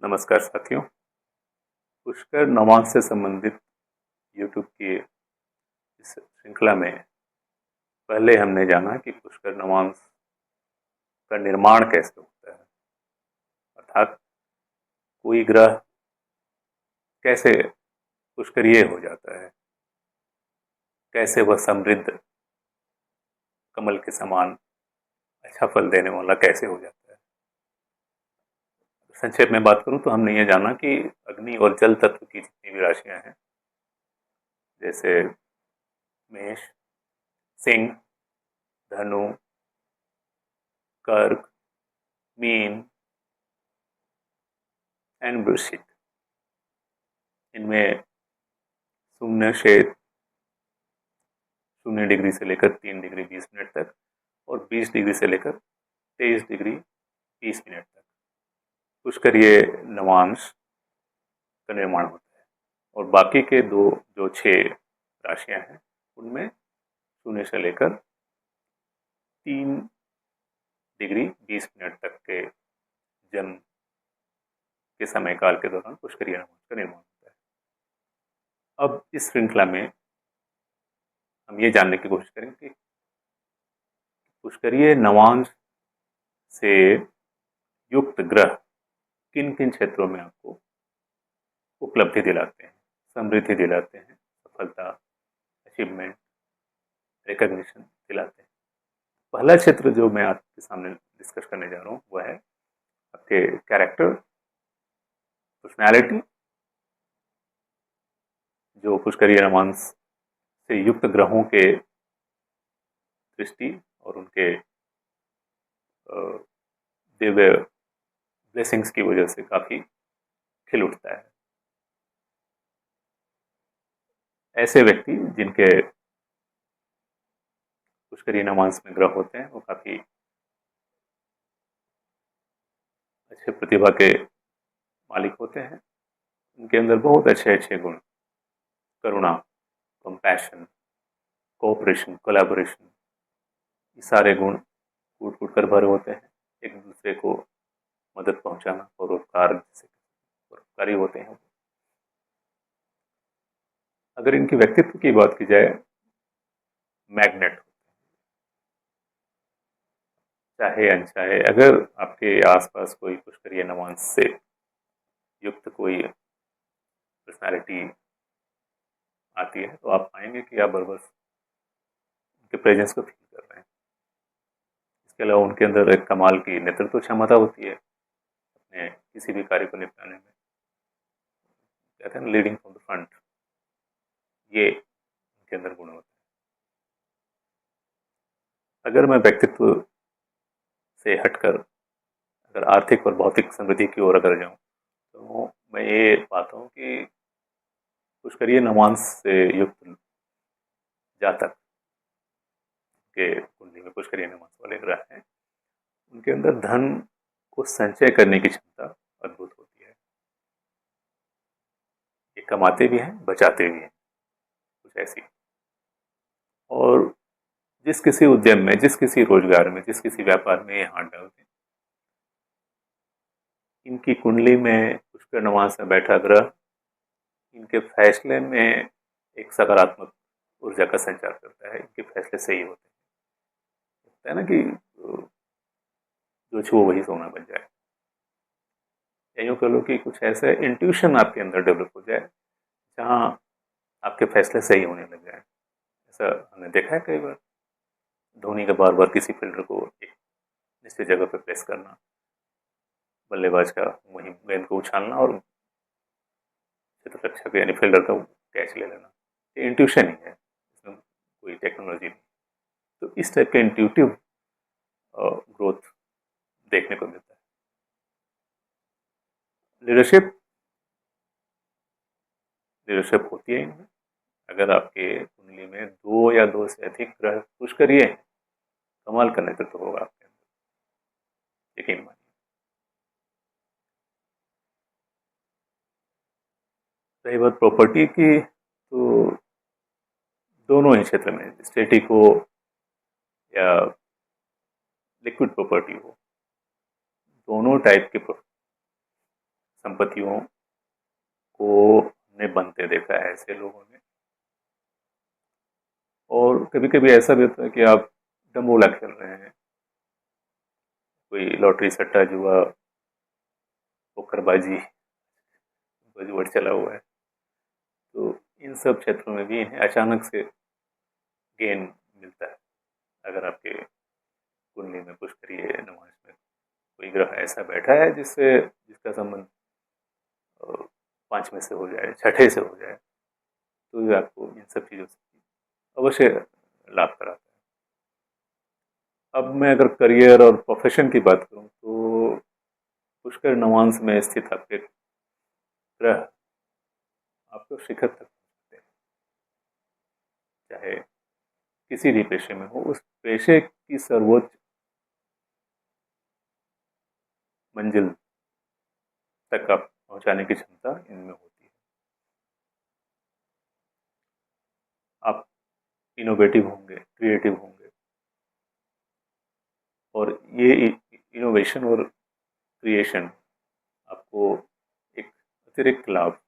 नमस्कार साथियों। पुष्कर नवांश से संबंधित यूट्यूब की इस श्रृंखला में पहले हमने जाना कि पुष्कर नवांश का निर्माण कैसे होता है, अर्थात कोई ग्रह कैसे पुष्करीय हो जाता है, कैसे वह समृद्ध कमल के समान अच्छा फल देने वाला कैसे हो जाता है। संक्षेप में बात करूं तो हमने ये जाना कि अग्नि और जल तत्व की जितनी भी राशियां हैं, जैसे मेष, सिंह, धनु, कर्क, मीन एंड वृश्चिक, इनमें शून्य से 0 डिग्री से लेकर 3 डिग्री 20 मिनट तक और 20 डिग्री से लेकर 23 डिग्री 20 मिनट तक पुष्करीय नवांश का निर्माण होता है। और बाकी के दो जो 6 राशियां हैं उनमें 0 से लेकर 3 डिग्री 20 मिनट तक के जन्म के समय काल के दौरान पुष्करीय नवांश का निर्माण होता है। अब इस श्रृंखला में हम ये जानने की कोशिश करेंगे कि पुष्करीय नवांश से युक्त ग्रह किन किन क्षेत्रों में आपको उपलब्धि दिलाते हैं, समृद्धि दिलाते हैं, सफलता, अचीवमेंट, रिकॉग्निशन दिलाते हैं। पहला क्षेत्र जो मैं आपके सामने डिस्कस करने जा रहा हूँ वह है आपके कैरेक्टर, पर्सनैलिटी। जो पुष्करीय नवांश से युक्त ग्रहों के दृष्टि और उनके दिव्य ब्लेसिंग्स की वजह से काफी खिल उठता है। ऐसे व्यक्ति जिनके पुष्करीय नवांश में ग्रह होते हैं वो काफी अच्छे प्रतिभा के मालिक होते हैं। उनके अंदर बहुत अच्छे अच्छे गुण, करुणा, कंपैशन, कोऑपरेशन, कोलैबोरेशन, ये सारे गुण कूट कूट कर भरे होते हैं। एक दूसरे को मदद पहुंचाना, परोपकारी होते हैं। अगर इनकी व्यक्तित्व की बात की जाए, मैग्नेट, चाहे अनचाहे अगर आपके आसपास कोई पुष्करीय नवांश से युक्त कोई पर्सनालिटी आती है तो आप पाएंगे कि आप बरबस उनके प्रेजेंस को फील कर रहे हैं। इसके अलावा उनके अंदर एक कमाल की नेतृत्व क्षमता होती है अपने किसी भी कार्य को निपटाने में। कहते हैं लीडिंग फ्रॉम द फ्रंट, ये उनके अंदर गुण होते हैं। अगर मैं व्यक्तित्व से हटकर अगर आर्थिक और भौतिक समृद्धि की ओर अगर जाऊं तो मैं ये पाता हूँ कि पुष्करीय नवांश से युक्त जातक के कुंडली में पुष्करीय नवांश वाले ग्रह हैं, उनके अंदर धन को संचय करने की क्षमता अद्भुत होती है। ये कमाते भी हैं, बचाते भी हैं, कुछ ऐसी। और जिस किसी उद्यम में, जिस किसी रोजगार में, जिस किसी व्यापार में ये हाथ डालते हैं, इनकी कुंडली में पुष्कर नवांश में बैठा ग्रह इनके फैसले में एक सकारात्मक ऊर्जा का संचार करता है। इनके फैसले सही होते हैं ना कि जो छुओ वही सोना बन जाए, या यूँ कह लो कि कुछ ऐसा इंट्यूशन आपके अंदर डेवलप हो जाए जहाँ आपके फैसले सही होने लग जाए। ऐसा हमने देखा है कई बार। धोनी का बार बार किसी फील्डर को एक निश्चित जगह पर प्लेस करना, बल्लेबाज का वहीं गेंद को उछालना और क्षेत्ररक्षक यानी फील्डर का कैच ले लेना, ये इंट्यूशन ही है, इसमें कोई टेक्नोलॉजी नहीं। तो इस टाइप के इंट्यूटिव ग्रोथ देखने को मिलता है। लीडरशिप होती है इनमें। अगर आपके कुंडली में 2 या 2 से अधिक ग्रह पुष्करीय हैं, कमाल का नेतृत्व होगा आपके अंदर, यकीन मानिए। रही बात प्रॉपर्टी की, तो दोनों ही क्षेत्र में, स्टैटिक हो या लिक्विड प्रॉपर्टी हो, दोनों टाइप के संपत्तियों को हमने बनते देखा है ऐसे लोगों ने। और कभी कभी ऐसा भी होता है कि आप डमोला खेल रहे हैं, कोई लॉटरी सट्टा जुआ पोकरबाजी जुआड़ चला हुआ है, तो इन सब क्षेत्रों में भी इन्हें अचानक से गेन मिलता है। अगर आपके कुंडली में पुष्करीय नवांश में कोई ग्रह ऐसा बैठा है जिसका संबंध पांचवें से हो जाए, छठे से हो जाए, तो ये आपको इन सब चीज़ों से अवश्य लाभ कराता है। अब मैं अगर करियर और प्रोफेशन की बात करूं तो पुष्कर नवांश में स्थित आपके ग्रह आपको शिखर तक पहुंचाते हैं। चाहे किसी भी पेशे में हो, उस पेशे की सर्वोच्च मंजिल तक आप पहुंचाने की क्षमता इनमें होती है। आप इनोवेटिव होंगे, क्रिएटिव होंगे, और ये इनोवेशन और क्रिएशन आपको एक अतिरिक्त लाभ,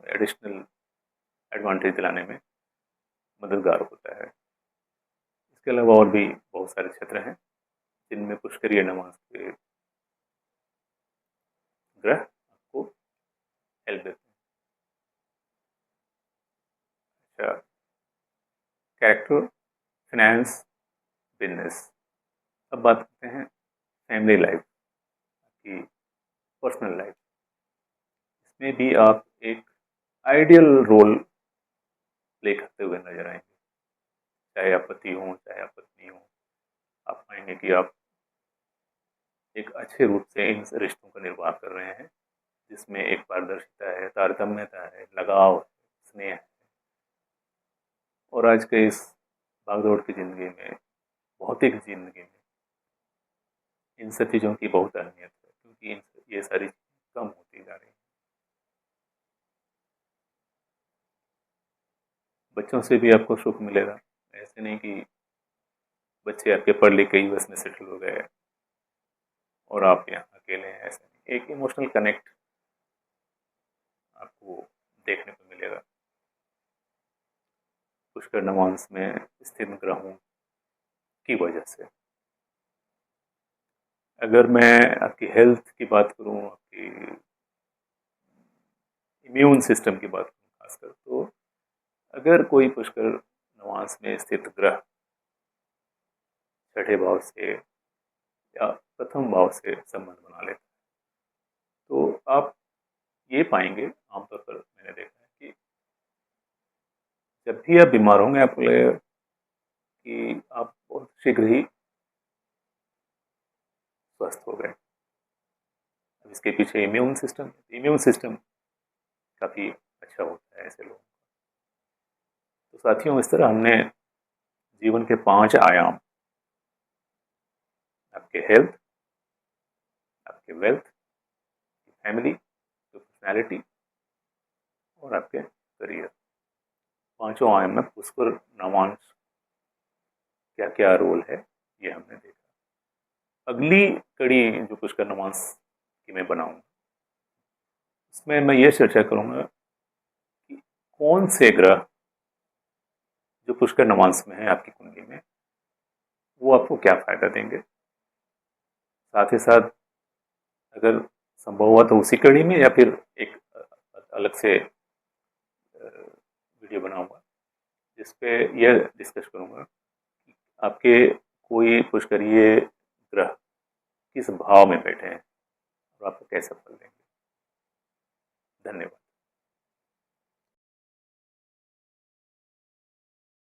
एडिशनल एडवांटेज दिलाने में मददगार होता है। इसके अलावा और भी बहुत सारे क्षेत्र हैं जिनमें पुष्करीय नवांश के ग्रह आपको हेल्प देते हैं। अच्छा, कैरेक्टर, फाइनेंस, बिजनेस। अब बात करते हैं फैमिली लाइफ की, पर्सनल लाइफ। इसमें भी आप एक आइडियल रोल प्ले करते हुए नजर आएंगे। चाहे आप पति हो, चाहे आप पत्नी हो, आप पाएंगे कि आप एक अच्छे रूप से इन रिश्तों का निर्वाह कर रहे हैं, जिसमें एक पारदर्शिता है, तारतम्यता है, लगाव है, स्नेह है। और आज के इस भागदौड़ की जिंदगी में, भौतिक जिंदगी में, इन सब चीज़ों की बहुत अहमियत है, क्योंकि ये सारी कम होती जा रही है। बच्चों से भी आपको सुख मिलेगा। ऐसे नहीं कि बच्चे आपके पढ़ लिख के यूएस में सेटल हो गए और आप यहाँ अकेले हैं, ऐसा नहीं। एक इमोशनल कनेक्ट आपको देखने को मिलेगा पुष्कर नवांश में स्थित ग्रहों की वजह से। अगर मैं आपकी हेल्थ की बात करूं, आपकी इम्यून सिस्टम की बात करूं खासकर, तो अगर कोई पुष्कर नवांश में स्थित ग्रह छठे भाव से या प्रथम भाव से संबंध बना लेता है, तो आप ये पाएंगे, आमतौर पर मैंने देखा है कि जब भी आप बीमार होंगे आपको लगेगा कि आप बहुत शीघ्र ही स्वस्थ हो गए। अब इसके पीछे इम्यून सिस्टम काफ़ी अच्छा होता है ऐसे लोगों का। तो साथियों, इस तरह हमने जीवन के 5 आयाम, आपके हेल्थ, आपके वेल्थ, फैमिली, पर्सनैलिटी और आपके करियर, पांचों आयाम में पुष्कर नवांश क्या क्या रोल है, ये हमने देखा। अगली कड़ी जो पुष्कर नवांश की मैं बनाऊंगा, उसमें मैं ये चर्चा करूंगा कि कौन से ग्रह जो पुष्कर नवांश में है आपकी कुंडली में, वो आपको क्या फायदा देंगे। साथ ही साथ अगर संभव हुआ तो उसी कड़ी में, या फिर एक अलग से वीडियो बनाऊंगा जिसपे यह डिस्कस करूंगा कि आपके कोई पुष्करीय ग्रह किस भाव में बैठे हैं और आपको कैसे फल देंगे। धन्यवाद।